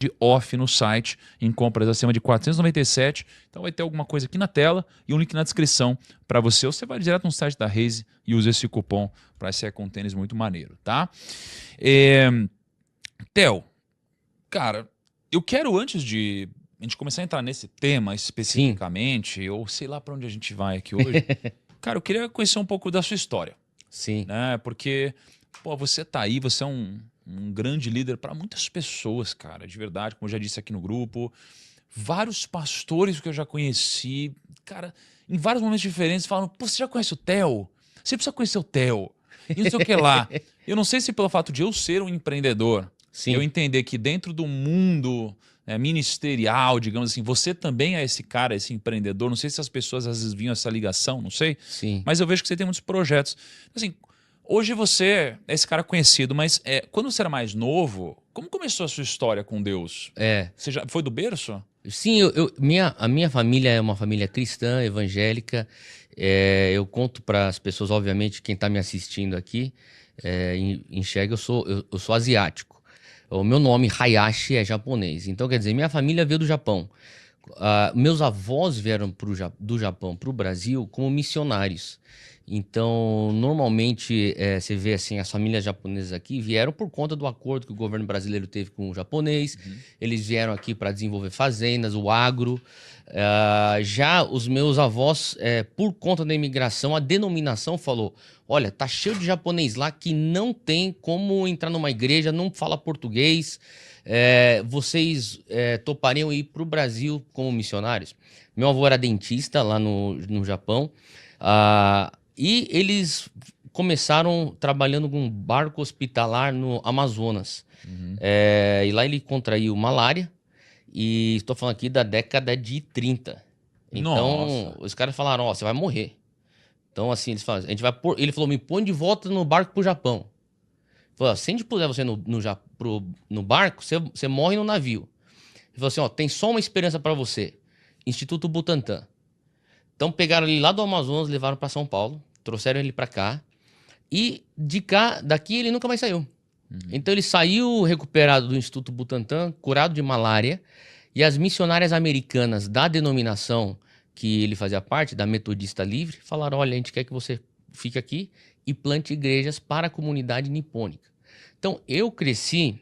de off no site em compras acima de 497. Então vai ter alguma coisa aqui na tela e um link na descrição para você. Ou você vai direto no site da Raze e usa esse cupom para sair com um tênis muito maneiro, tá? Theo, cara, eu quero antes de a gente começar a entrar nesse tema Sim. especificamente, ou sei lá para onde a gente vai aqui hoje, cara, eu queria conhecer um pouco da sua história, Sim. né? Porque, pô, você tá aí, você é um grande líder para muitas pessoas, cara, de verdade, como eu já disse aqui no grupo. Vários pastores que eu já conheci, cara, em vários momentos diferentes, falam: pô, você já conhece o Theo? Você precisa conhecer o Theo. E não sei o que lá. Eu não sei se pelo fato de eu ser um empreendedor, eu Sim. entender que dentro do mundo ministerial, digamos assim, você também é esse cara, esse empreendedor. Não sei se as pessoas às vezes viam essa ligação, não sei. Sim. Mas eu vejo que você tem muitos projetos. Assim, hoje você é esse cara conhecido, mas quando você era mais novo, como começou a sua história com Deus? Você já foi do berço? Sim, a minha família é uma família cristã, evangélica. Eu conto para as pessoas, obviamente, quem está me assistindo aqui, enxerga, eu sou asiático. O meu nome, Hayashi, é japonês. Então, quer dizer, minha família veio do Japão. Meus avós vieram do Japão para o Brasil como missionários. Então, normalmente, você vê assim, as famílias japonesas aqui vieram por conta do acordo que o governo brasileiro teve com o japonês. Eles vieram aqui para desenvolver fazendas, o agro. Já os meus avós, por conta da imigração, a denominação falou: olha, tá cheio de japonês lá que não tem como entrar numa igreja, não fala português. Vocês topariam ir para o Brasil como missionários? Meu avô era dentista lá no Japão. E eles começaram trabalhando com um barco hospitalar no Amazonas. E lá ele contraiu malária. E estou falando aqui da década de 30. Então, Nossa. os caras falaram: ó, você vai morrer. Então, assim, eles falaram: a gente vai pôr. Ele falou: me põe de volta no barco pro Japão. Ele falou: se a gente puser você no barco, você morre no navio. Ele falou assim: ó, tem só uma esperança para você: Instituto Butantan. Então, pegaram ele lá do Amazonas, levaram para São Paulo, trouxeram ele para cá. E daqui ele nunca mais saiu. Então ele saiu recuperado do Instituto Butantan, curado de malária, e as missionárias americanas da denominação que ele fazia parte, da Metodista Livre, falaram: olha, a gente quer que você fique aqui e plante igrejas para a comunidade nipônica. Então eu cresci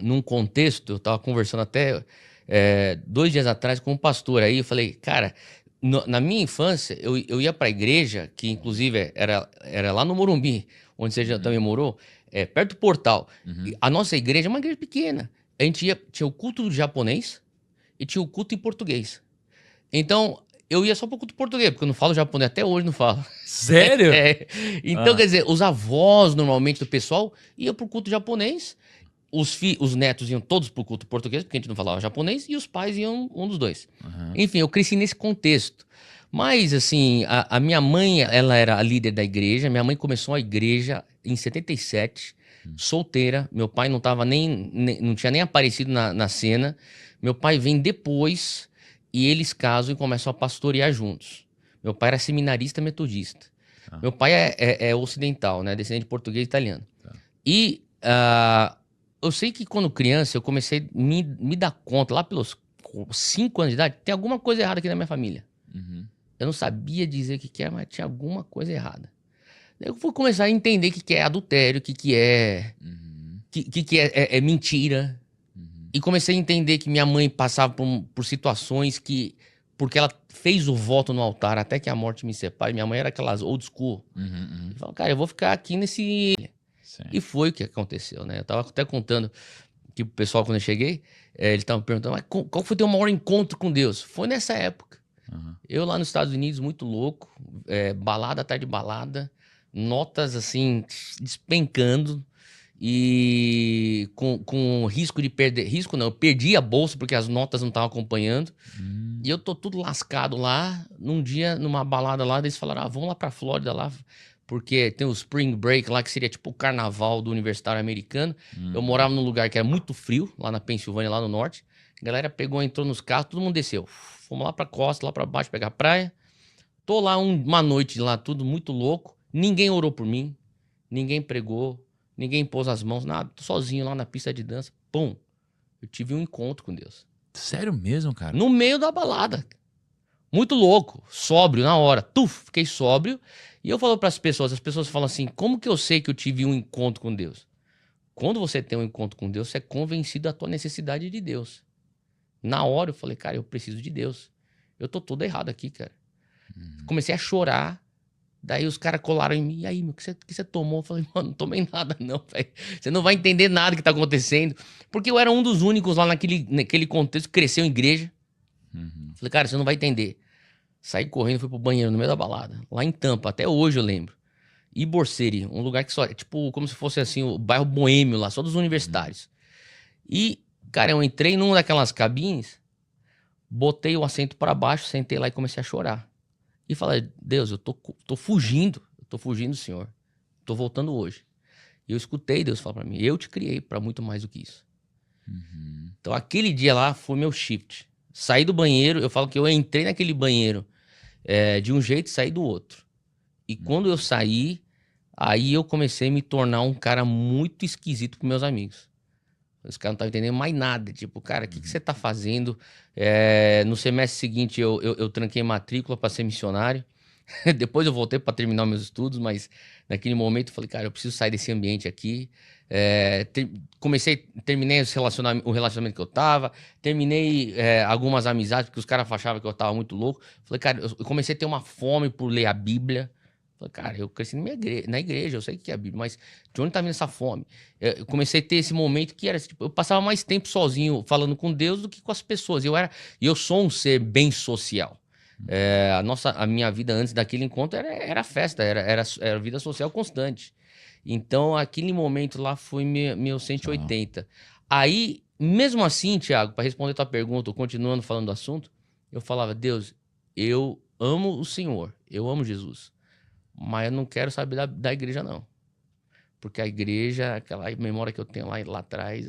num contexto, eu estava conversando até 2 dias atrás com um pastor aí, eu falei: cara, na minha infância, eu ia para a igreja, que inclusive era lá no Morumbi, onde você já também morou, perto do portal. E a nossa igreja é uma igreja pequena. A gente tinha o culto japonês e tinha o culto em português. Então, eu ia só pro culto português, porque eu não falo japonês, até hoje não falo. Sério? Então, quer dizer, os avós, normalmente, do pessoal, iam pro culto japonês, os netos iam todos pro culto português, porque a gente não falava japonês, e os pais iam um dos dois. Enfim, eu cresci nesse contexto. Mas, assim, a minha mãe, ela era a líder da igreja. Minha mãe começou a igreja em 77, solteira. Meu pai não tava não tinha nem aparecido na cena. Meu pai vem depois e eles casam e começam a pastorear juntos. Meu pai era seminarista metodista. Meu pai é ocidental, né? Descendente de português e italiano. E eu sei que quando criança eu comecei a me dar conta, lá pelos 5 anos de idade, tem alguma coisa errada aqui na minha família. Eu não sabia dizer o que era, mas tinha alguma coisa errada. Daí eu fui começar a entender o que é adultério, o que é mentira. E comecei a entender que minha mãe passava por situações que, porque ela fez o voto no altar até que a morte me separe. Minha mãe era aquelas old school. E falou: cara, eu vou ficar aqui nesse... Sim. E foi o que aconteceu, né? Eu tava até contando que o pessoal, quando eu cheguei, eles estavam perguntando: mas qual foi o teu maior encontro com Deus? Foi nessa época. Eu lá nos Estados Unidos, muito louco, balada atrás de balada, notas assim, despencando, e com risco de perder. Risco não, eu perdi a bolsa porque as notas não estavam acompanhando. E eu tô tudo lascado lá. Num dia, numa balada lá, eles falaram: vamos lá pra Flórida lá, porque tem o Spring Break lá, que seria tipo o carnaval do universitário americano. Eu morava num lugar que era muito frio, lá na Pensilvânia, lá no norte. A galera pegou, entrou nos carros, todo mundo desceu. Fomos lá pra costa, lá pra baixo, pegar praia. Tô lá uma noite lá, tudo muito louco. Ninguém orou por mim, ninguém pregou, ninguém pôs as mãos, nada. Tô sozinho lá na pista de dança. Pum! Eu tive um encontro com Deus. Sério mesmo, cara? No meio da balada. Muito louco, sóbrio na hora. Fiquei sóbrio. E eu falo para as pessoas falam assim: como que eu sei que eu tive um encontro com Deus? Quando você tem um encontro com Deus, você é convencido da tua necessidade de Deus. Na hora eu falei, cara, eu preciso de Deus. Eu tô todo errado aqui, cara. Comecei a chorar. Daí os caras colaram em mim. E aí, meu, o que você tomou? Eu falei, mano, não tomei nada não, velho. Você não vai entender nada que tá acontecendo. Porque eu era um dos únicos lá naquele contexto que cresceu em igreja. Falei, cara, você não vai entender. Saí correndo, fui pro banheiro no meio da balada. Lá em Tampa, até hoje eu lembro. Iborceri, um lugar que só... Tipo, como se fosse assim, o bairro boêmio lá, só dos universitários. E, cara, eu entrei numa daquelas cabines, botei o assento pra baixo, sentei lá e comecei a chorar. E falei, Deus, eu tô fugindo. Eu tô fugindo, Senhor. Tô voltando hoje. E eu escutei Deus falar pra mim, eu te criei pra muito mais do que isso. Então, aquele dia lá foi meu shift. Saí do banheiro, eu falo que eu entrei naquele banheiro de um jeito e saí do outro. E quando eu saí, aí eu comecei a me tornar um cara muito esquisito com meus amigos. Os caras não estavam entendendo mais nada. Tipo, cara, o que você tá fazendo? No semestre seguinte, eu tranquei matrícula para ser missionário. Depois eu voltei para terminar meus estudos, mas naquele momento eu falei, cara, eu preciso sair desse ambiente aqui. Terminei o relacionamento que eu tava, terminei algumas amizades, porque os caras achavam que eu tava muito louco. Falei, cara, eu comecei a ter uma fome por ler a Bíblia. Falei, cara, eu cresci na igreja, eu sei o que é a Bíblia, mas de onde tá vindo essa fome? Eu comecei a ter esse momento que era, tipo, eu passava mais tempo sozinho falando com Deus do que com as pessoas. Eu sou um ser bem social. A minha vida antes daquele encontro era festa, era vida social constante. Então, aquele momento lá foi meu 180. Aí, mesmo assim, Thiago, para responder tua pergunta, continuando falando do assunto, eu falava, Deus, eu amo o Senhor, eu amo Jesus, mas eu não quero saber da igreja, não. Porque a igreja, aquela memória que eu tenho lá atrás,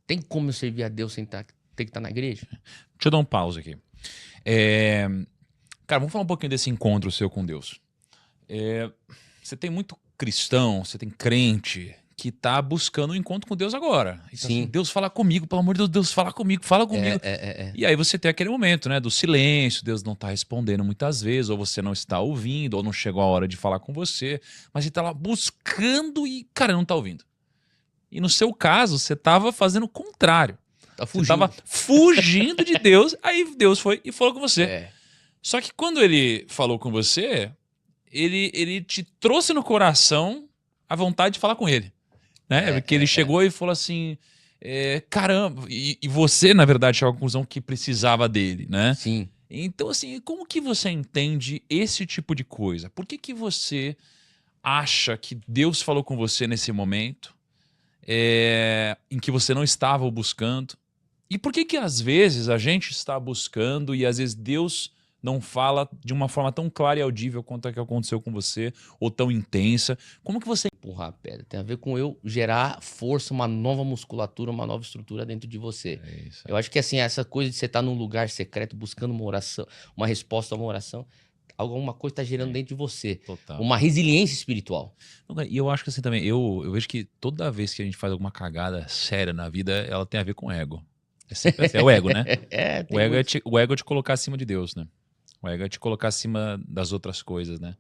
tem como eu servir a Deus sem ter que estar na igreja? Deixa eu dar um pause aqui. Cara, vamos falar um pouquinho desse encontro seu com Deus. Você tem muito cristão, você tem crente que tá buscando um encontro com Deus agora. Então, Sim. assim, Deus fala comigo, pelo amor de Deus, fala comigo. E aí você tem aquele momento, né, do silêncio, Deus não tá respondendo muitas vezes, ou você não está ouvindo, ou não chegou a hora de falar com você, mas ele tá lá buscando e, cara, não tá ouvindo. E no seu caso, você tava fazendo o contrário. Tá Você tava fugindo de Deus, aí Deus foi e falou com você. Só que quando ele falou com você, ele te trouxe no coração a vontade de falar com ele. Né? Porque ele chegou e falou assim, caramba, e você, na verdade, chegou à conclusão que precisava dele, né? Sim. Então, assim, como que você entende esse tipo de coisa? Por que você acha que Deus falou com você nesse momento, em que você não estava o buscando? E por que às vezes a gente está buscando e às vezes Deus não fala de uma forma tão clara e audível quanto a que aconteceu com você, ou tão intensa? Como que você... Empurrar a pedra. Tem a ver com eu gerar força, uma nova musculatura, uma nova estrutura dentro de você. Eu acho que assim, essa coisa de você estar num lugar secreto buscando uma oração, uma resposta a uma oração, alguma coisa está gerando dentro de você. Total. Uma resiliência espiritual. E eu acho que assim também, eu vejo que toda vez que a gente faz alguma cagada séria na vida, ela tem a ver com ego. É sempre assim, é o ego, né? O ego é te colocar acima de Deus, né? O ego é te colocar acima das outras coisas, né?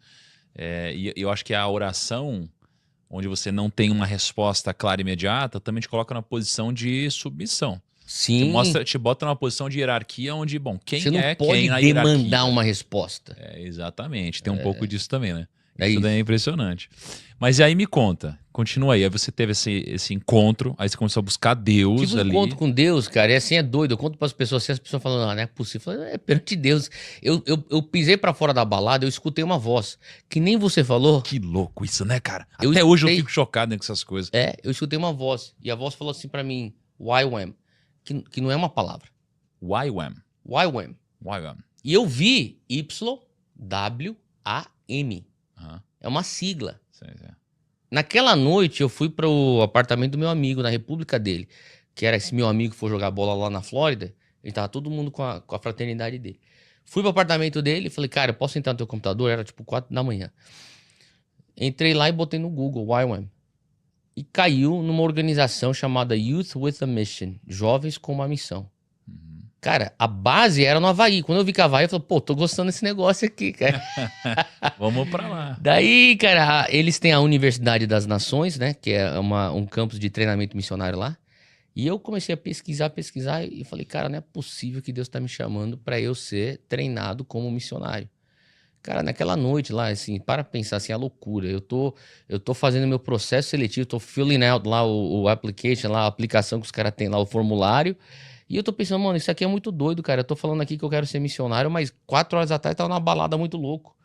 E eu acho que a oração, onde você não tem uma resposta clara e imediata, também te coloca na posição de submissão. Sim. Te bota numa posição de hierarquia onde, bom, quem você não é pode quem na demandar hierarquia? uma resposta. Exatamente. Tem um pouco disso também, né? É Isso isso. daí é impressionante. Mas aí me conta, continua aí. Aí você teve esse encontro, aí você começou a buscar Deus Tive um ali. encontro com Deus, cara, e assim é doido. Eu conto para as pessoas assim, as pessoas falam, não é possível. Eu falo, perante Deus. Eu pisei para fora da balada, eu escutei uma voz, que nem você falou. Que louco isso, né, cara? Eu Até hoje eu escutei- fico chocado com essas coisas. Eu escutei uma voz, e a voz falou assim para mim, YWAM, que não é uma palavra. YWAM. YWAM. YWAM. E eu vi YWAM. Aham. É uma sigla. Sei. Naquela noite eu fui pro apartamento do meu amigo, na república dele. Que era esse meu amigo que foi jogar bola lá na Flórida. Ele tava todo mundo com a fraternidade dele. Fui pro apartamento dele e falei, cara, eu posso entrar no teu computador? Era tipo 4 da manhã. Entrei lá e botei no Google, YWAM. e caiu numa organização chamada Youth with a Mission, Jovens com uma Missão. Cara, a base era no Havaí. Quando eu vi que Havaí, eu falei, pô, tô gostando desse negócio aqui, cara. Vamos pra lá. Daí, cara, eles têm a Universidade das Nações, né? Que é um campus de treinamento missionário lá. E eu comecei a pesquisar e falei, cara, não é possível que Deus tá me chamando para eu ser treinado como missionário. Cara, naquela noite lá, assim, para pensar assim, a loucura. Eu tô fazendo meu processo seletivo, tô filling out lá o application, lá, a aplicação que os caras têm lá, o formulário. E eu tô pensando, mano, isso aqui é muito doido, cara. Eu tô falando aqui que eu quero ser missionário, mas 4 horas atrás eu tava numa balada muito louco.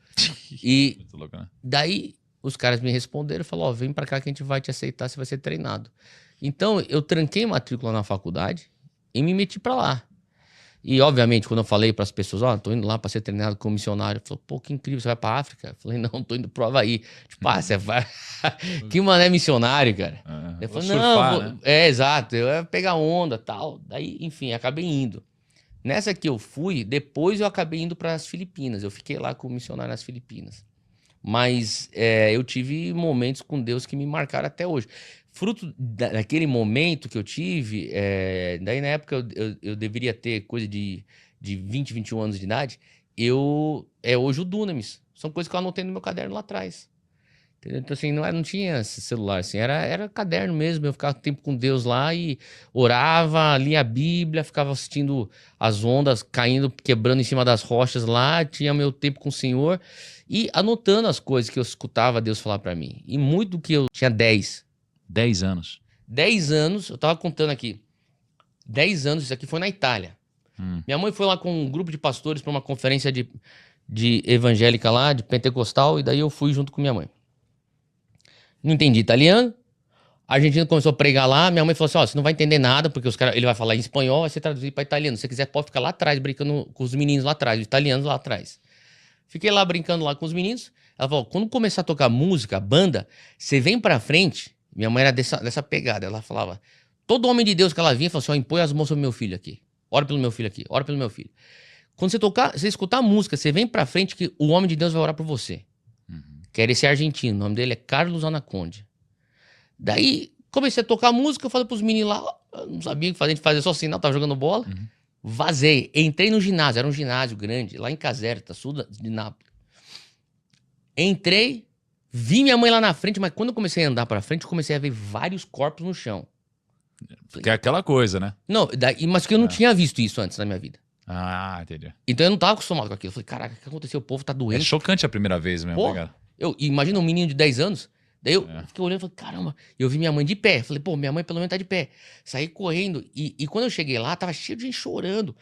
E Muito louco, né? daí os caras me responderam e falaram, ó, vem pra cá que a gente vai te aceitar, você vai ser treinado. Então eu tranquei matrícula na faculdade e me meti pra lá. E, obviamente, quando eu falei para as pessoas, ó, tô indo lá para ser treinado como missionário, falou, pô, que incrível, você vai para África? Eu falei, não, tô indo pro Havaí. Tipo, você vai. Que mané missionário, cara. Eu Vou falei, surfar, não, né? exato, eu ia pegar onda tal. Daí, enfim, acabei indo. Nessa que eu fui, depois eu acabei indo para as Filipinas. Eu fiquei lá como missionário nas Filipinas. Mas eu tive momentos com Deus que me marcaram até hoje. Fruto daquele momento que eu tive, daí na época eu deveria ter coisa de 20, 21 anos de idade, hoje o Dunamis. São coisas que eu anotei no meu caderno lá atrás. Entendeu? Então, assim, não tinha esse celular, assim, era caderno mesmo. Eu ficava tempo com Deus lá e orava, lia a Bíblia, ficava assistindo as ondas caindo, quebrando em cima das rochas lá, tinha meu tempo com o Senhor e anotando as coisas que eu escutava Deus falar pra mim. E muito do que eu tinha 10 anos. 10 anos, eu tava contando aqui, 10 anos, isso aqui foi na Itália. Minha mãe foi lá com um grupo de pastores pra uma conferência de evangélica lá, de pentecostal, e daí eu fui junto com minha mãe. Não entendi italiano. A Argentina começou a pregar lá. Minha mãe falou assim: ó, você não vai entender nada, porque ele vai falar em espanhol, vai ser traduzido para italiano. Se você quiser, pode ficar lá atrás, brincando com os meninos lá atrás, os italianos lá atrás. Fiquei lá brincando lá com os meninos. Ela falou: quando começar a tocar música, banda, você vem pra frente. Minha mãe era dessa pegada. Ela falava: todo homem de Deus que ela vinha, falou assim: ó, impõe as mãos sobre meu filho aqui. Ora pelo meu filho aqui, ora pelo meu filho. Quando você escutar a música, você vem pra frente que o homem de Deus vai orar por você. Que era esse argentino, o nome dele é Carlos Anaconde. Daí, comecei a tocar música, eu falei pros meninos lá, eu não sabia o que fazer, a gente fazia só sinal, tava jogando bola. Vazei, entrei no ginásio, era um ginásio grande, lá em Caserta, sul de Nápoles. Entrei, vi minha mãe lá na frente, mas quando eu comecei a andar pra frente, eu comecei a ver vários corpos no chão. Que é aquela coisa, né? Não, mas que eu não tinha visto isso antes na minha vida. Ah, entendi. Então eu não tava acostumado com aquilo. Eu falei, caraca, o que aconteceu? O povo tá É doente. chocante a primeira vez mesmo, Pô, cara. imagina um menino de 10 anos. Daí eu fiquei olhando e falei, caramba. Eu vi minha mãe de pé. Falei, pô, minha mãe pelo menos tá de pé. Saí correndo. E quando eu cheguei lá, tava cheio de gente chorando.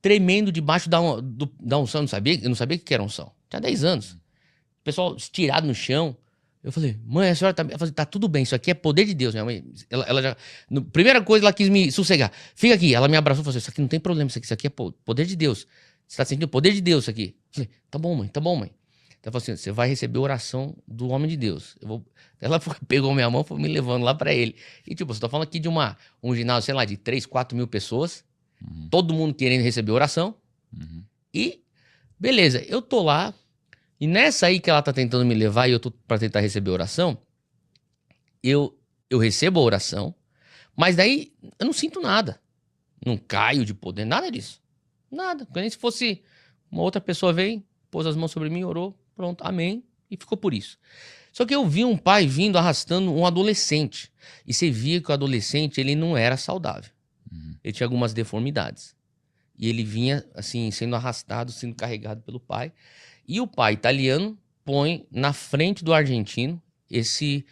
Tremendo debaixo da unção. Eu não sabia o que era unção. Tinha 10 anos. O pessoal estirado no chão. Eu falei, mãe, a senhora tá... Eu falei, tá tudo bem, isso aqui é poder de Deus. Minha mãe, ela já... Primeira coisa, ela quis me sossegar. Fica aqui. Ela me abraçou e falou, isso aqui não tem problema, isso aqui é poder de Deus. Você tá sentindo o poder de Deus isso aqui? Eu falei, tá bom, mãe, tá bom, mãe. Ela falou assim, você vai receber a oração do homem de Deus. Ela pegou minha mão e foi me levando lá pra ele. E tipo, você tá falando aqui de um ginásio, sei lá, de 3, 4 mil pessoas. Todo mundo querendo receber oração. E, beleza, eu tô lá. E nessa aí que ela tá tentando me levar e eu tô pra tentar receber oração, eu recebo a oração, mas daí eu não sinto nada. Não caio de poder, nada disso. Nada. Porque nem se fosse uma outra pessoa veio, pôs as mãos sobre mim, orou, pronto, amém, e ficou por isso. Só que eu vi um pai vindo arrastando um adolescente. E você via que o adolescente, ele não era saudável. Ele tinha algumas deformidades. E ele vinha, assim, sendo arrastado, sendo carregado pelo pai. E o pai italiano põe na frente do argentino, desse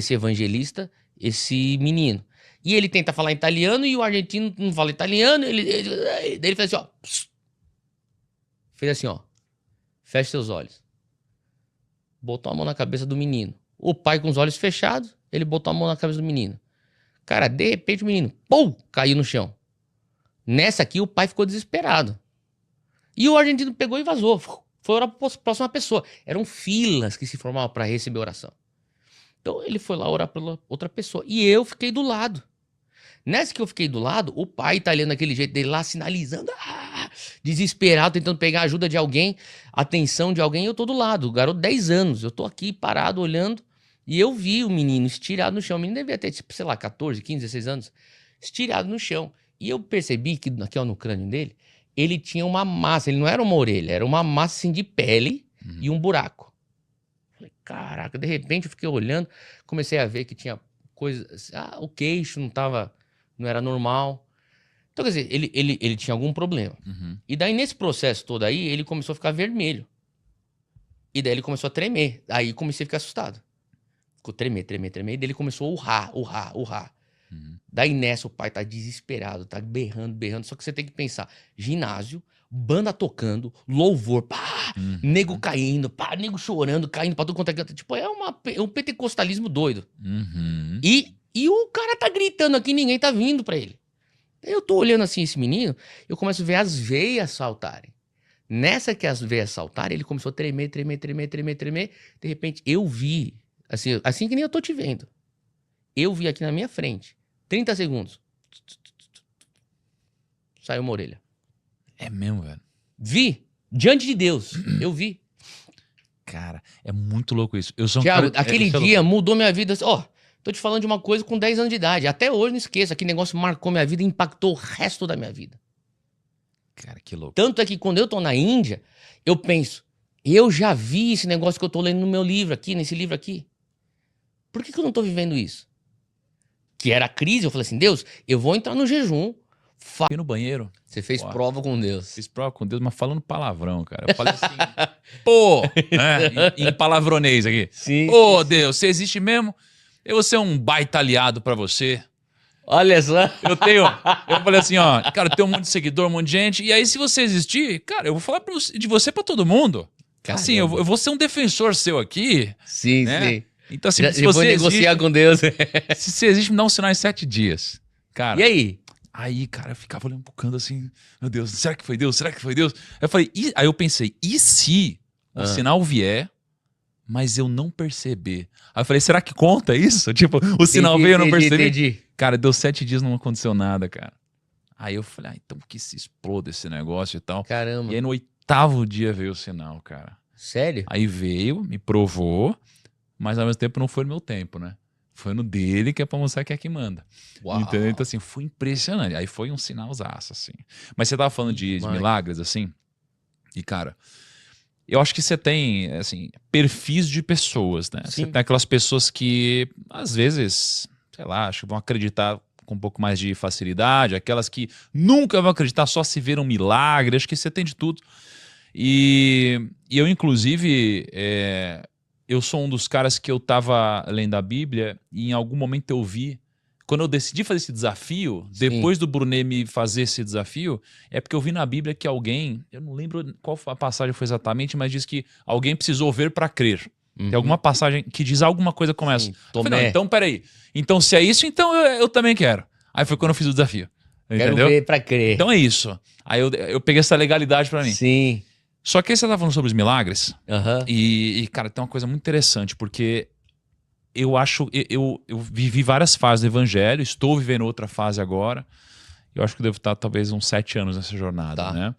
evangelista, esse menino. E ele tenta falar italiano e o argentino não fala italiano. Daí ele fez assim, ó. Pss. Fez assim, ó. Feche seus olhos. Botou a mão na cabeça do menino. O pai com os olhos fechados, ele botou a mão na cabeça do menino. Cara, de repente o menino, pum, caiu no chão. Nessa aqui o pai ficou desesperado. E o argentino pegou e vazou. Foi orar para a próxima pessoa. Eram filas que se formavam para receber oração. Então ele foi lá orar pela outra pessoa. E eu fiquei do lado. Nessa que eu fiquei do lado, o pai italiano daquele jeito dele lá, sinalizando, desesperado, tentando pegar a ajuda de alguém, a atenção de alguém, e eu tô do lado. O garoto, 10 anos, eu tô aqui parado, olhando, E eu vi o menino estirado no chão. O menino devia ter, tipo, sei lá, 14, 15, 16 anos. Estirado no chão. E eu percebi que aqui ó, no crânio dele, ele tinha uma massa. Ele não era uma orelha, era uma massa assim, de pele e um buraco. Falei, caraca, de repente eu fiquei olhando, comecei a ver que tinha coisas. Ah, o queixo não era normal. Então, quer dizer, ele tinha algum problema. E daí, nesse processo todo aí, ele começou a ficar vermelho. E daí ele começou a tremer. Aí comecei a ficar assustado. Ficou tremer. E daí ele começou a urrar. Daí nessa o pai tá desesperado, tá berrando. Só que você tem que pensar, ginásio, banda tocando, louvor, pá, nego caindo, pá, nego chorando, caindo pra tudo quanto é canto. Tipo, é um pentecostalismo doido. E o cara tá gritando aqui, ninguém tá vindo pra ele. Eu tô olhando assim esse menino, eu começo a ver as veias saltarem. Nessa que as veias saltarem, ele começou a tremer. De repente, eu vi, assim que nem eu tô te vendo. Eu vi aqui na minha frente, 30 segundos. Saiu uma orelha. É mesmo, velho. Vi, diante de Deus, eu vi. Cara, é muito louco isso. Eu sou Thiago, cara, aquele isso é dia louco. mudou minha vida. Ó, tô te falando de uma coisa com 10 anos de idade. Até hoje não esqueça, aquele negócio marcou minha vida e impactou o resto da minha vida. Cara, que louco. Tanto é que quando eu tô na Índia, eu penso, eu já vi esse negócio que eu tô lendo no meu livro aqui, nesse livro aqui. Por que eu não tô vivendo isso? Que era a crise, eu falei assim, Deus, eu vou entrar no jejum. Fui no banheiro. Você fez Pô, prova com Deus. Fiz prova com Deus, mas falando palavrão, cara. Eu falei assim, pô, né, em palavronês aqui. Sim. Pô, Deus, você existe mesmo? Eu vou ser um baita aliado pra você. Olha só. Eu falei assim, ó, cara, eu tenho um monte de seguidor, um monte de gente. E aí, se você existir, cara, eu vou falar de você pra todo mundo. Caramba. Assim, eu vou ser um defensor seu aqui. Sim, né? sim. Então, assim, se Eu vou você negociar existe, com Deus. se você existe, me dá um sinal em 7 dias. Cara, E aí? aí, cara, eu ficava olhando pro canto assim, meu Deus, será que foi Deus? Será que foi Deus? Eu falei, aí eu pensei, e se o sinal vier, mas eu não perceber? Aí eu falei, será que conta isso? Tipo, o sinal veio e eu não percebi? Entendi. Cara, deu 7 dias, não aconteceu nada, cara. Aí eu falei, então que se exploda esse negócio e tal. Caramba. E aí no 8º dia veio o sinal, cara. Sério? Aí veio, me provou, mas ao mesmo tempo não foi no meu tempo, né? Foi no dele, que é pra mostrar que é que manda. Uau. Então, assim, foi impressionante. Aí foi um sinalzaço, assim. Mas você tava falando de milagres, assim. E, cara, eu acho que você tem, assim, perfis de pessoas, né? Sim. Você tem aquelas pessoas que, às vezes, sei lá, acho que vão acreditar com um pouco mais de facilidade. Aquelas que nunca vão acreditar só se ver um milagre. Acho que você tem de tudo. E eu, inclusive... eu sou um dos caras que eu tava lendo a Bíblia e em algum momento eu vi, quando eu decidi fazer esse desafio, depois do Brunet me fazer esse desafio, é porque eu vi na Bíblia que alguém, eu não lembro qual a passagem foi exatamente, mas diz que alguém precisou ver para crer. Tem alguma passagem que diz alguma coisa como essa. Eu falei, não, então peraí. Então se é isso, então eu também quero. Aí foi quando eu fiz o desafio. Entendeu? Quero ver pra crer. Então é isso. Aí eu peguei essa legalidade para mim. Sim. Só que aí você tá falando sobre os milagres, Aham. e, cara, tem uma coisa muito interessante, porque eu acho, eu vivi várias fases do evangelho, estou vivendo outra fase agora, eu acho que eu devo estar talvez uns 7 anos nessa jornada, Tá. né?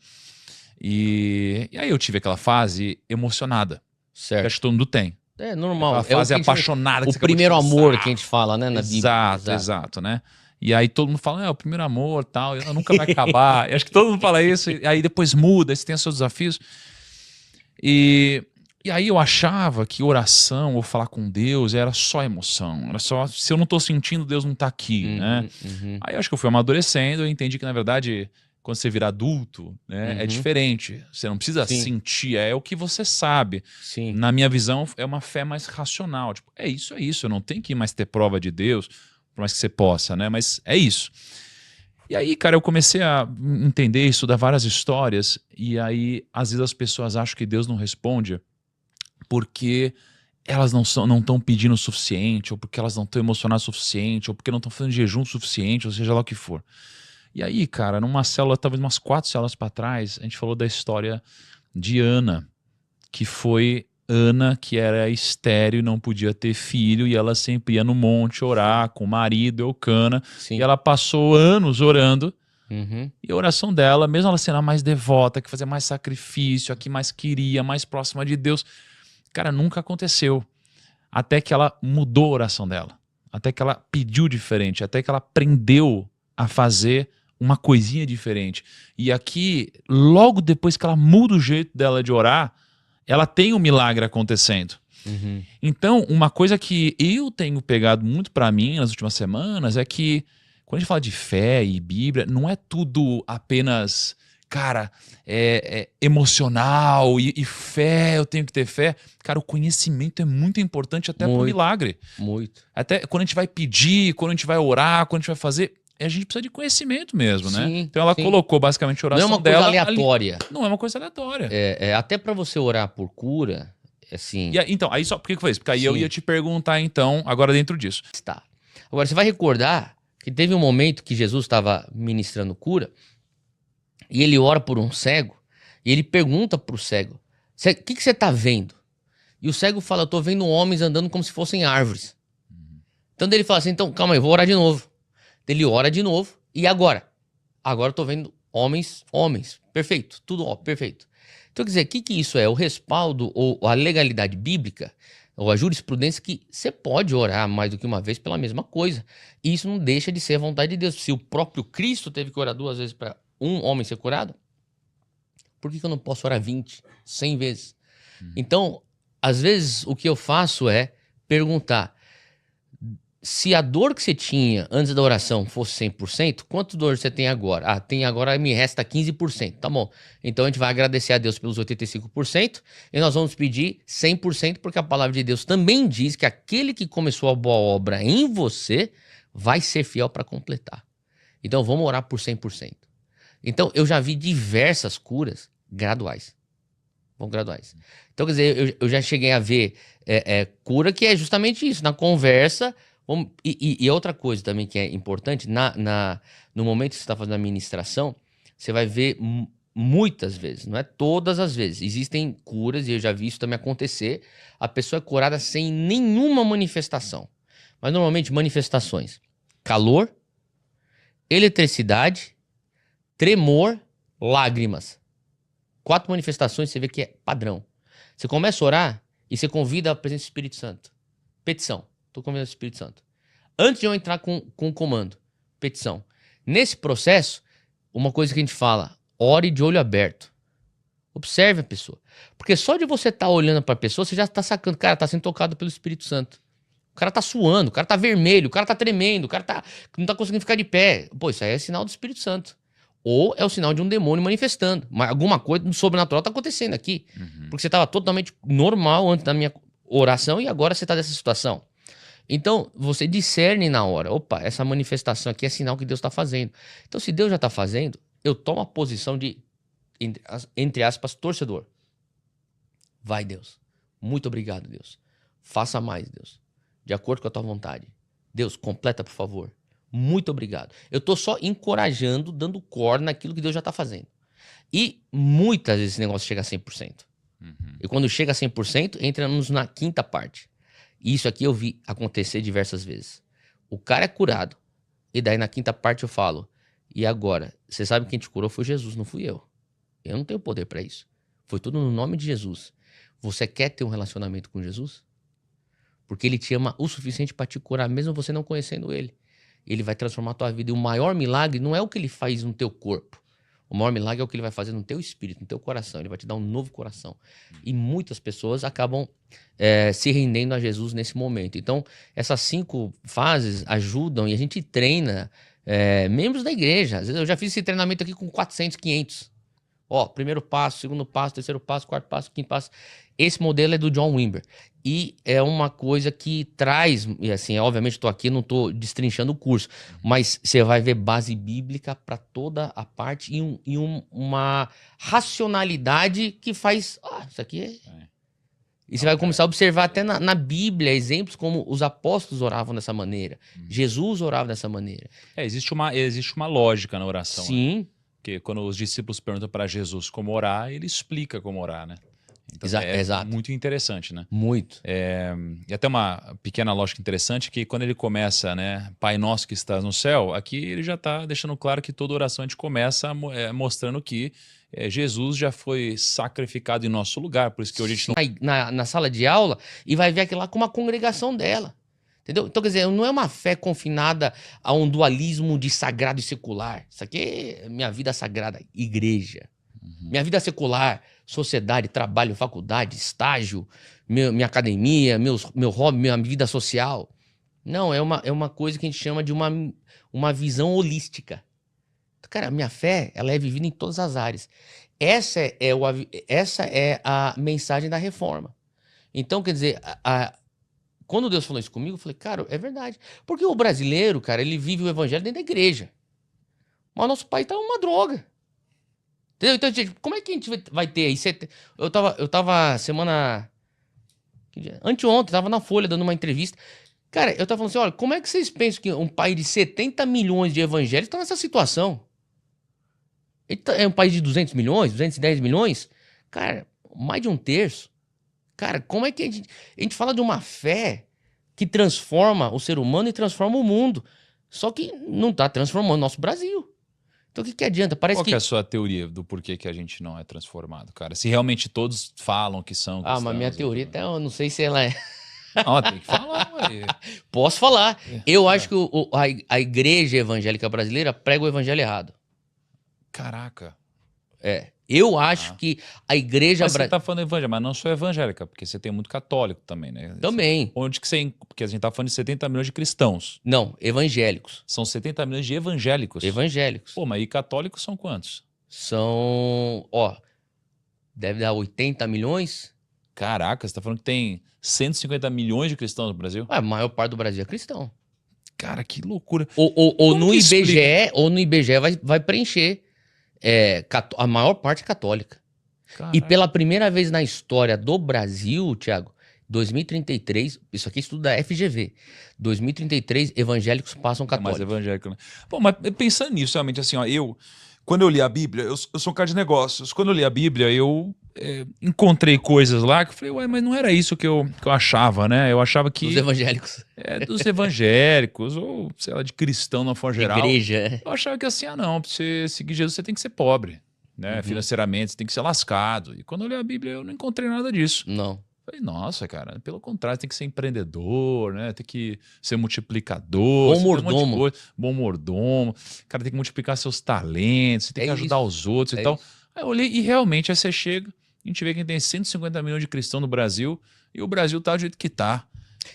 E aí eu tive aquela fase emocionada, que Certo. acho que todo mundo tem. É normal. Aquela fase o que a gente- apaixonada. Que O você acabou de primeiro começar. amor que a gente fala, né? Na Bíblia. Exato, né? E aí todo mundo fala, o primeiro amor tal, nunca vai acabar. Eu acho que todo mundo fala isso, e aí depois muda, aí você tem os seus desafios. E aí eu achava que oração ou falar com Deus era só emoção. Era só, se eu não tô sentindo, Deus não tá aqui, né? Aí eu acho que eu fui amadurecendo e entendi que, na verdade, quando você vira adulto, né, é diferente. Você não precisa sentir, é o que você sabe. Sim. Na minha visão, é uma fé mais racional. Tipo, é isso. Eu não tenho que mais ter prova de Deus, por mais que você possa, né? Mas é isso. E aí, cara, eu comecei a entender, estudar várias histórias, e aí, às vezes, as pessoas acham que Deus não responde porque elas não estão pedindo o suficiente, ou porque elas não estão emocionadas o suficiente, ou porque não estão fazendo jejum o suficiente, ou seja lá o que for. E aí, cara, numa célula, talvez umas 4 células para trás, a gente falou da história de Ana, que foi Ana, que era estéril, não podia ter filho, e ela sempre ia no monte orar com o marido, Eucana, e ela passou anos orando, e a oração dela, mesmo ela sendo a mais devota, que fazia mais sacrifício, a que mais queria, mais próxima de Deus, cara, nunca aconteceu. até que ela mudou a oração dela, até que ela pediu diferente, até que ela aprendeu a fazer uma coisinha diferente. E aqui, logo depois que ela muda o jeito dela de orar, ela tem um milagre acontecendo. Uhum. Então, uma coisa que eu tenho pegado muito para mim nas últimas semanas é que quando a gente fala de fé e Bíblia, não é tudo apenas, cara, emocional e fé, eu tenho que ter fé. Cara, o conhecimento é muito importante até para o Muito, milagre. muito. Até quando a gente vai pedir, quando a gente vai orar, quando a gente vai fazer, a gente precisa de conhecimento mesmo, né? Sim, Então ela sim. colocou basicamente a Não é oração uma coisa dela aleatória. ali. Não é uma coisa aleatória. Até para você orar por cura, assim, E aí, então, aí só por que foi isso? Porque aí eu Sim. ia te perguntar então, agora dentro disso. está. Agora, você vai recordar que teve um momento que Jesus estava ministrando cura e ele ora por um cego e ele pergunta para o cego, o que você está vendo? E o cego fala, eu estou vendo homens andando como se fossem árvores. Então ele fala assim, então calma aí, eu vou orar de novo. Ele ora de novo e agora? Agora eu estou vendo homens, perfeito, tudo ó, perfeito. Então quer dizer, o que isso é? O respaldo ou a legalidade bíblica ou a jurisprudência que você pode orar mais do que uma vez pela mesma coisa. E isso não deixa de ser a vontade de Deus. Se o próprio Cristo teve que orar 2 vezes para um homem ser curado, por que eu não posso orar 20, 100 vezes? Então, às vezes, o que eu faço é perguntar, se a dor que você tinha antes da oração fosse 100%, quanto dor você tem agora? Ah, tem agora, me resta 15%. Tá bom. Então a gente vai agradecer a Deus pelos 85% e nós vamos pedir 100%, porque a palavra de Deus também diz que aquele que começou a boa obra em você vai ser fiel para completar. Então vamos orar por 100%. Então eu já vi diversas curas graduais. Vão graduais. Então, quer dizer, eu já cheguei a ver cura que é justamente isso, na conversa. E outra coisa também que é importante, no momento que você está fazendo a ministração, você vai ver muitas vezes, não é todas as vezes. Existem curas, e eu já vi isso também acontecer, a pessoa é curada sem nenhuma manifestação. Mas normalmente manifestações: calor, eletricidade, tremor, lágrimas. 4 manifestações você vê que é padrão. Você começa a orar e você convida a presença do Espírito Santo. Petição. Estou convidando o Espírito Santo. Antes de eu entrar com o comando, petição. Nesse processo, uma coisa que a gente fala, ore de olho aberto. Observe a pessoa. Porque só de você estar olhando para a pessoa, você já está sacando, cara, está sendo tocado pelo Espírito Santo. O cara está suando, o cara está vermelho, o cara está tremendo, o cara não está conseguindo ficar de pé. Pô, isso aí é sinal do Espírito Santo. Ou é o sinal de um demônio manifestando. Mas alguma coisa sobrenatural está acontecendo aqui. Porque você estava totalmente normal antes da minha oração e agora você está nessa situação. Então, você discerne na hora. Opa, essa manifestação aqui é sinal que Deus está fazendo. Então, se Deus já está fazendo, eu tomo a posição de, entre aspas, torcedor. Vai, Deus. Muito obrigado, Deus. Faça mais, Deus. De acordo com a tua vontade. Deus, completa, por favor. Muito obrigado. Eu estou só encorajando, dando cor naquilo que Deus já está fazendo. E muitas vezes esse negócio chega a 100%. E quando chega a 100%, entramos na quinta parte. E isso aqui eu vi acontecer diversas vezes. O cara é curado. E daí na quinta parte eu falo, e agora? Você sabe que quem te curou foi Jesus, não fui eu. Eu não tenho poder para isso. Foi tudo no nome de Jesus. Você quer ter um relacionamento com Jesus? Porque ele te ama o suficiente para te curar, mesmo você não conhecendo ele. Ele vai transformar a tua vida. E o maior milagre não é o que ele faz no teu corpo. O maior milagre é o que ele vai fazer no teu espírito, no teu coração. Ele vai te dar um novo coração. E muitas pessoas acabam se rendendo a Jesus nesse momento. Então, essas 5 fases ajudam e a gente treina membros da igreja. Às vezes eu já fiz esse treinamento aqui com 400, 500. Ó, primeiro passo, segundo passo, terceiro passo, quarto passo, quinto passo. Esse modelo é do John Wimber. E é uma coisa que traz, e assim, obviamente estou aqui, não estou destrinchando o curso, mas você vai ver base bíblica para toda a parte e uma racionalidade que faz, isso aqui é... E você vai começar a observar até na Bíblia exemplos como os apóstolos oravam dessa maneira, Jesus orava dessa maneira. Existe uma lógica na oração. Sim. Né? Porque quando os discípulos perguntam para Jesus como orar, ele explica como orar, né? Então, é Exato. muito interessante, né? Muito. E até uma pequena lógica interessante que quando ele começa, né, Pai Nosso que estás no céu, aqui ele já está deixando claro que toda oração a gente começa mostrando que Jesus já foi sacrificado em nosso lugar, por isso que hoje a gente não... Na sala de aula e vai ver aquilo lá como uma congregação dela. Entendeu? Então, quer dizer, não é uma fé confinada a um dualismo de sagrado e secular. Isso aqui é minha vida sagrada, igreja. Minha vida secular, sociedade, trabalho, faculdade, estágio, minha academia, meu hobby, minha vida social. Não, é uma coisa que a gente chama de uma visão holística. Cara, minha fé, ela é vivida em todas as áreas. Essa é a mensagem da reforma. Então, quer dizer, quando Deus falou isso comigo, eu falei, cara, é verdade. Porque o brasileiro, cara, ele vive o evangelho dentro da igreja. Mas nosso pai tá uma droga. Entendeu? Então, gente, como é que a gente vai ter aí? Eu tava semana... Anteontem, tava na Folha dando uma entrevista. Cara, eu tava falando assim, olha, como é que vocês pensam que um país de 70 milhões de evangélicos tá nessa situação? É um país de 200 milhões, 210 milhões? Cara, mais de um terço. Cara, como é que a gente fala de uma fé que transforma o ser humano e transforma o mundo? Só que não tá transformando o nosso Brasil. Então o que adianta? Qual que é a sua teoria do porquê que a gente não é transformado, cara? Se realmente todos falam que são cristãos... mas minha teoria, até eu não sei se ela é... Não, tem que falar, ué. Posso falar. Eu acho que a igreja evangélica brasileira prega o evangelho errado. Caraca. Eu acho que a igreja... Mas você tá falando evangélica, mas não só evangélica, porque você tem muito católico também, né? Também. Onde que você... Porque a gente tá falando de 70 milhões de cristãos. Não, evangélicos. São 70 milhões de evangélicos. Evangélicos. Pô, mas e católicos são quantos? São... deve dar 80 milhões. Caraca, você tá falando que tem 150 milhões de cristãos no Brasil? A maior parte do Brasil é cristão. Cara, que loucura. Ou no IBGE vai preencher. A maior parte católica. Caraca. E pela primeira vez na história do Brasil, Thiago, 2033, isso aqui é estudo da FGV, 2033, evangélicos passam católicos. Mais evangélico, né? Bom, mas pensando nisso, realmente, assim, ó, quando eu li a Bíblia, eu sou um cara de negócios, quando eu li a Bíblia, eu encontrei coisas lá que eu falei, ué, mas não era isso que eu achava, né? Eu achava que... Dos evangélicos. Dos evangélicos, ou, sei lá, de cristão, na forma geral. Igreja. Eu achava que assim, não, pra você seguir Jesus, você tem que ser pobre, né? Financeiramente, você tem que ser lascado. E quando eu li a Bíblia, eu não encontrei nada disso. Não. Falei, nossa, cara, pelo contrário, tem que ser empreendedor, né? Tem que ser multiplicador. Bom mordomo. Bom mordomo. Cara, tem que multiplicar seus talentos, você tem que ajudar os outros e tal. Aí eu olhei e realmente, aí você chega, a gente vê que tem 150 milhões de cristãos no Brasil e o Brasil tá do jeito que tá.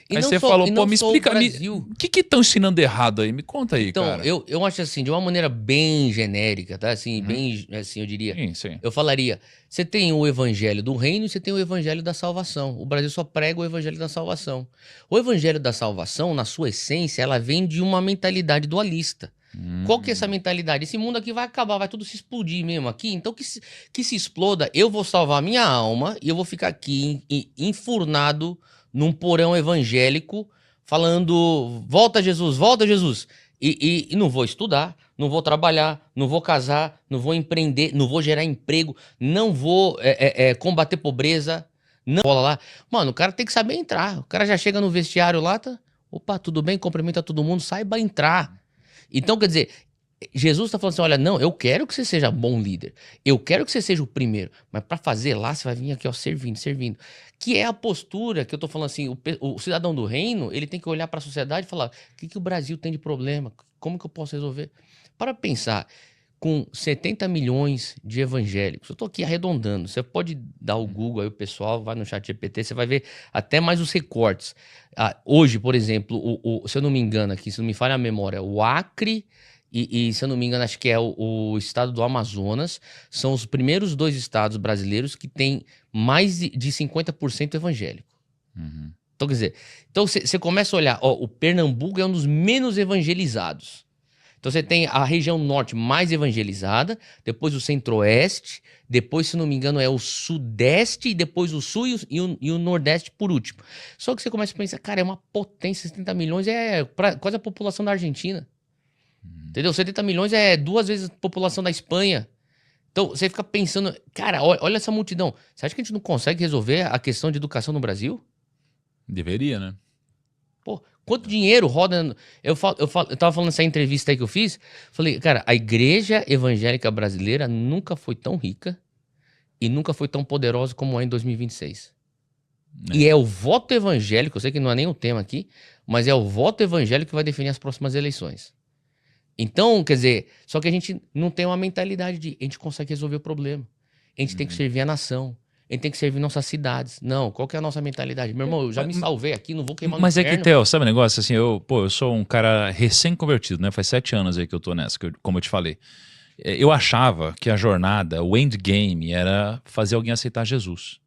Aí você falou, pô, me explica, o que estão ensinando errado aí? Me conta aí, cara. Então, eu acho assim, de uma maneira bem genérica, tá? Assim, bem, assim, eu diria. Sim. Eu falaria, você tem o evangelho do reino e você tem o evangelho da salvação. O Brasil só prega o evangelho da salvação. O evangelho da salvação, na sua essência, ela vem de uma mentalidade dualista. Qual que é essa mentalidade? Esse mundo aqui vai acabar, vai tudo se explodir mesmo aqui. Então que se exploda, eu vou salvar a minha alma e eu vou ficar aqui enfurnado num porão evangélico, falando, volta Jesus, e não vou estudar, não vou trabalhar, não vou casar, não vou empreender, não vou gerar emprego, não vou combater pobreza, não bola lá. Mano, o cara tem que saber entrar, o cara já chega no vestiário lá, tá, opa, tudo bem, cumprimenta todo mundo, saiba entrar. Então, quer dizer, Jesus está falando assim, olha, não, eu quero que você seja bom líder, eu quero que você seja o primeiro, mas para fazer lá, você vai vir aqui, ó, servindo. Que é a postura que eu tô falando assim, o cidadão do reino, ele tem que olhar para a sociedade e falar, o que o Brasil tem de problema? Como que eu posso resolver? Para pensar, com 70 milhões de evangélicos, eu tô aqui arredondando, você pode dar o Google aí, o pessoal, vai no chat GPT, você vai ver até mais os recortes. Hoje, por exemplo, se eu não me engano aqui, se não me falha a memória, o Acre... E, se eu não me engano, acho que é o estado do Amazonas, são os primeiros 2 estados brasileiros que têm mais de 50% evangélico. Então, quer dizer, você começa a olhar, o Pernambuco é um dos menos evangelizados. Então você tem a região norte mais evangelizada, depois o centro-oeste, depois, se não me engano, é o sudeste, e depois o sul e o nordeste por último. Só que você começa a pensar, cara, é uma potência, 70 milhões é quase a população da Argentina. Entendeu? 70 milhões é 2 vezes a população da Espanha. Então, você fica pensando, cara, olha essa multidão. Você acha que a gente não consegue resolver a questão de educação no Brasil? Deveria, né? Pô, quanto dinheiro roda... Eu tava falando nessa entrevista aí que eu fiz, falei, cara, a igreja evangélica brasileira nunca foi tão rica e nunca foi tão poderosa como é em 2026. E é o voto evangélico, eu sei que não é nem o tema aqui, mas é o voto evangélico que vai definir as próximas eleições. Então, quer dizer, só que a gente não tem uma mentalidade de a gente consegue resolver o problema. A gente tem que servir a nação. A gente tem que servir nossas cidades. Não, qual que é a nossa mentalidade? Meu irmão, eu já me salvei aqui, não vou queimar no Mas é que, inferno. Theo, sabe o negócio? Assim, eu sou um cara recém-convertido, né? Faz 7 anos aí que eu tô nessa, como eu te falei. Eu achava que a jornada, o endgame, era fazer alguém aceitar Jesus.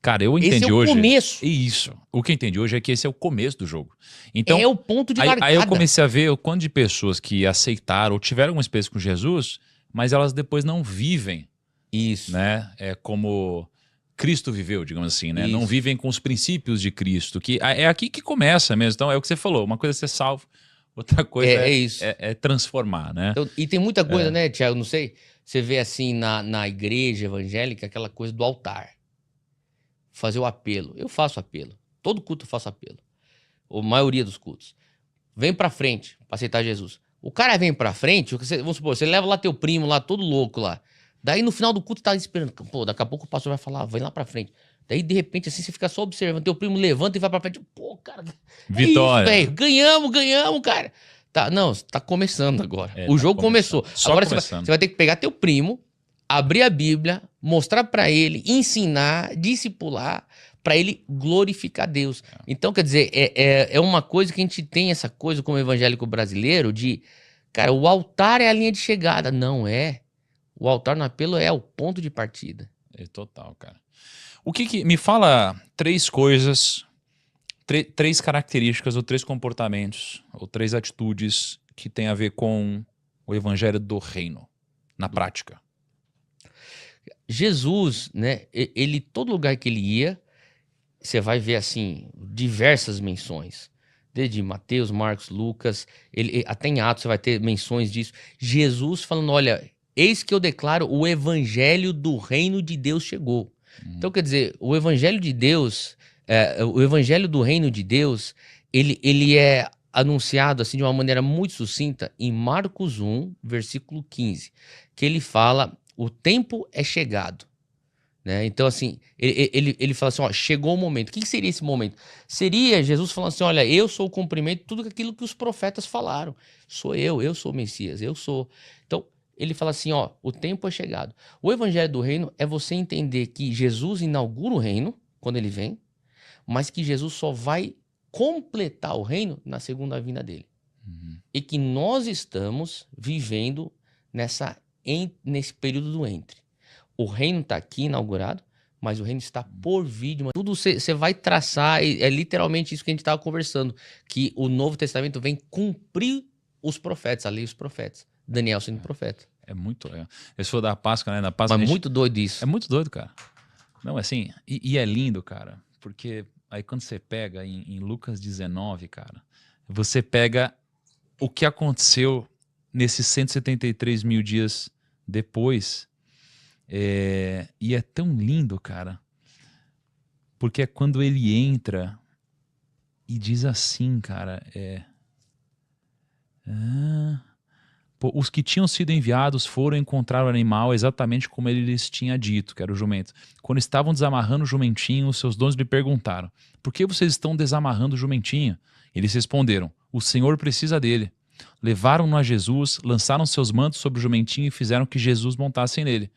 Cara, eu Esse é entendi o hoje. começo. Isso. O que eu entendi hoje é que esse é o começo do jogo. Então, É o ponto de largada. aí eu comecei a ver o quanto de pessoas que aceitaram ou tiveram uma experiência com Jesus, mas elas depois não vivem, Isso. né? É como Cristo viveu, digamos assim, né? Não Isso. vivem com os princípios de Cristo, que é aqui que começa mesmo. Então, é o que você falou. Uma coisa é ser salvo, outra coisa isso. é transformar, né? Então, e tem muita coisa, né, Tiago? Não sei. Você vê assim na igreja evangélica aquela coisa do altar. Fazer o apelo. Eu faço apelo. Todo culto eu faço apelo. Ou maioria dos cultos. Vem pra frente pra aceitar Jesus. O cara vem pra frente, vamos supor, você leva lá teu primo lá, todo louco lá. Daí no final do culto tá esperando. Pô, daqui a pouco o pastor vai falar, vem lá pra frente. Daí de repente assim você fica só observando. Teu primo levanta e vai pra frente. Pô, cara, é isso, Vitória. velho. Ganhamos, cara. Tá, não, tá começando agora. O tá jogo começando. começou. Só Agora começando. você vai ter que pegar teu primo, abrir a Bíblia, mostrar pra ele, ensinar, discipular, pra ele glorificar Deus. Então, quer dizer, é uma coisa que a gente tem essa coisa como evangélico brasileiro de, cara, o altar é a linha de chegada. Não é. O altar no apelo é o ponto de partida. É total, cara. O que me fala 3 coisas, 3 características ou 3 comportamentos ou 3 atitudes que tem a ver com o evangelho do reino na prática. Jesus, né, ele todo lugar que ele ia, você vai ver assim diversas menções. Desde Mateus, Marcos, Lucas, até em Atos você vai ter menções disso. Jesus falando, olha, eis que eu declaro o evangelho do reino de Deus chegou. Então, quer dizer, o evangelho de Deus, o evangelho do reino de Deus, ele é anunciado assim de uma maneira muito sucinta em Marcos 1, versículo 15, que ele fala, o tempo é chegado. Né? Então, assim, ele fala assim: ó, chegou o momento. O que seria esse momento? Seria Jesus falando assim: olha, eu sou o cumprimento de tudo aquilo que os profetas falaram. Sou eu sou o Messias, eu sou. Então, ele fala assim: ó, o tempo é chegado. O evangelho do reino é você entender que Jesus inaugura o reino quando ele vem, mas que Jesus só vai completar o reino na segunda vinda dele. E que nós estamos vivendo nesse período do entre. O reino está aqui inaugurado, mas o reino está por vir. Tudo você vai traçar, é literalmente isso que a gente estava conversando, que o Novo Testamento vem cumprir os profetas, a lei dos profetas. Daniel sendo profeta. É muito legal. Eu sou da Páscoa, né? Na Páscoa, Mas muito doido isso. É muito doido, cara. Não, assim, e é lindo, cara, porque aí quando você pega em Lucas 19, cara, você pega o que aconteceu nesses 173 mil dias depois. E é tão lindo, cara, porque é quando ele entra e diz assim, cara, os que tinham sido enviados foram encontrar o animal exatamente como ele lhes tinha dito, que era o jumento. Quando estavam desamarrando o jumentinho, os seus donos lhe perguntaram: por que vocês estão desamarrando o jumentinho? Eles responderam: o Senhor precisa dele. Levaram-no a Jesus, lançaram seus mantos sobre o jumentinho e fizeram que Jesus montasse nele.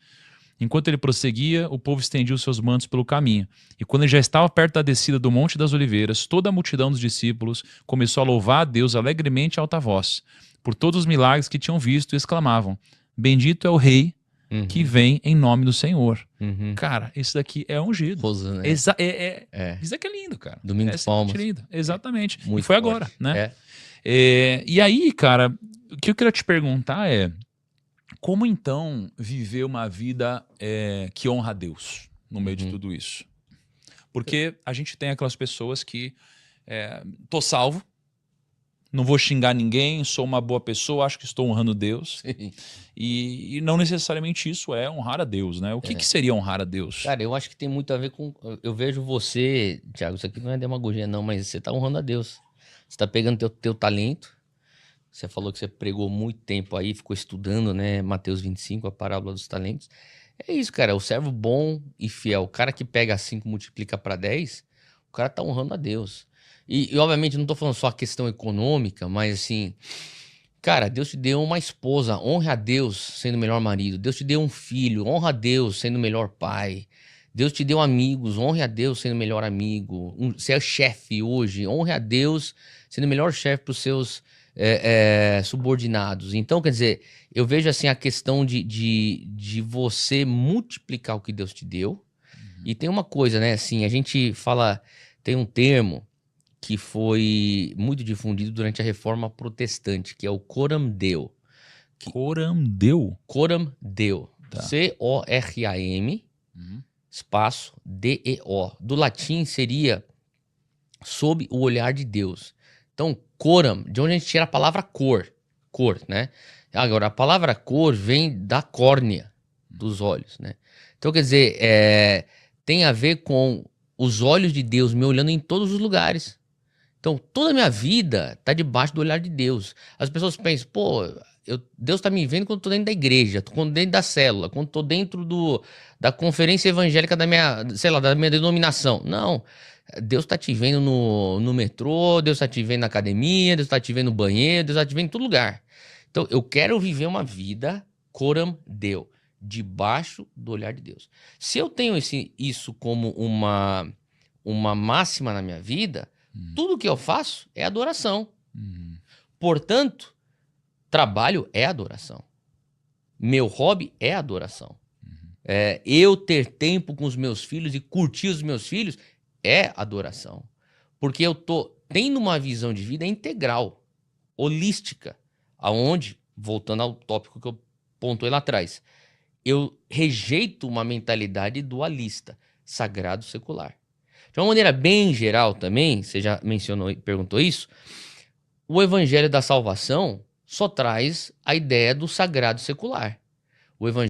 Enquanto ele prosseguia, o povo estendia os seus mantos pelo caminho. E quando ele já estava perto da descida do Monte das Oliveiras, toda a multidão dos discípulos começou a louvar a Deus alegremente em alta voz, por todos os milagres que tinham visto, e exclamavam: bendito é o Rei que vem em nome do Senhor. Cara, isso daqui é ungido. Rosa, né? Isso daqui é lindo, cara. Domingo de Palmas. Lindo. Exatamente. Muito e foi forte. agora, né? E aí, cara, o que eu queria te perguntar é: como então viver uma vida que honra a Deus no meio de tudo isso? Porque a gente tem aquelas pessoas que tô salvo, não vou xingar ninguém, sou uma boa pessoa, acho que estou honrando Deus. E não necessariamente isso é honrar a Deus, né? O que, que seria honrar a Deus? Cara, eu acho que tem muito a ver com. Eu vejo você, Thiago, isso aqui não é demagogia, não, mas você tá honrando a Deus. Você tá pegando teu talento. Você falou que você pregou muito tempo aí, ficou estudando, né? Mateus 25, a parábola dos talentos. É isso, cara. O servo bom e fiel, o cara que pega 5 e multiplica para 10, o cara tá honrando a Deus. E obviamente, não tô falando só a questão econômica, mas assim. Cara, Deus te deu uma esposa, honre a Deus sendo o melhor marido. Deus te deu um filho, honra a Deus sendo o melhor pai. Deus te deu amigos, honre a Deus sendo o melhor amigo. Você é chefe hoje, honre a Deus sendo o melhor chefe para os seus subordinados. Então, quer dizer, eu vejo assim a questão de você multiplicar o que Deus te deu. E tem uma coisa, né? Assim, a gente fala, tem um termo que foi muito difundido durante a Reforma Protestante, que é o Coram Deo. Coram Deo? Coram Deo. Tá. C-O-R-A-M, espaço D-E-O. Do latim seria sob o olhar de Deus. Então, coram, de onde a gente tira a palavra cor, né? Agora, a palavra cor vem da córnea dos olhos, né? Então, quer dizer, tem a ver com os olhos de Deus me olhando em todos os lugares. Então, toda a minha vida tá debaixo do olhar de Deus. As pessoas pensam, pô, Deus tá me vendo quando eu tô dentro da igreja, quando dentro da célula, quando tô dentro da conferência evangélica da minha, sei lá, da minha denominação. Não, Deus tá te vendo no metrô, Deus tá te vendo na academia, Deus tá te vendo no banheiro, Deus tá te vendo em todo lugar. Então, eu quero viver uma vida coram Deo, debaixo do olhar de Deus. Se eu tenho isso como uma máxima na minha vida, tudo que eu faço é adoração. Portanto, trabalho é adoração. Meu hobby é adoração. Eu ter tempo com os meus filhos e curtir os meus filhos é adoração. Porque eu tô tendo uma visão de vida integral, holística, aonde, voltando ao tópico que eu pontuei lá atrás, eu rejeito uma mentalidade dualista, sagrado secular. De uma maneira bem geral também, você já mencionou e perguntou isso, o evangelho da salvação só traz a ideia do sagrado secular. O evangelho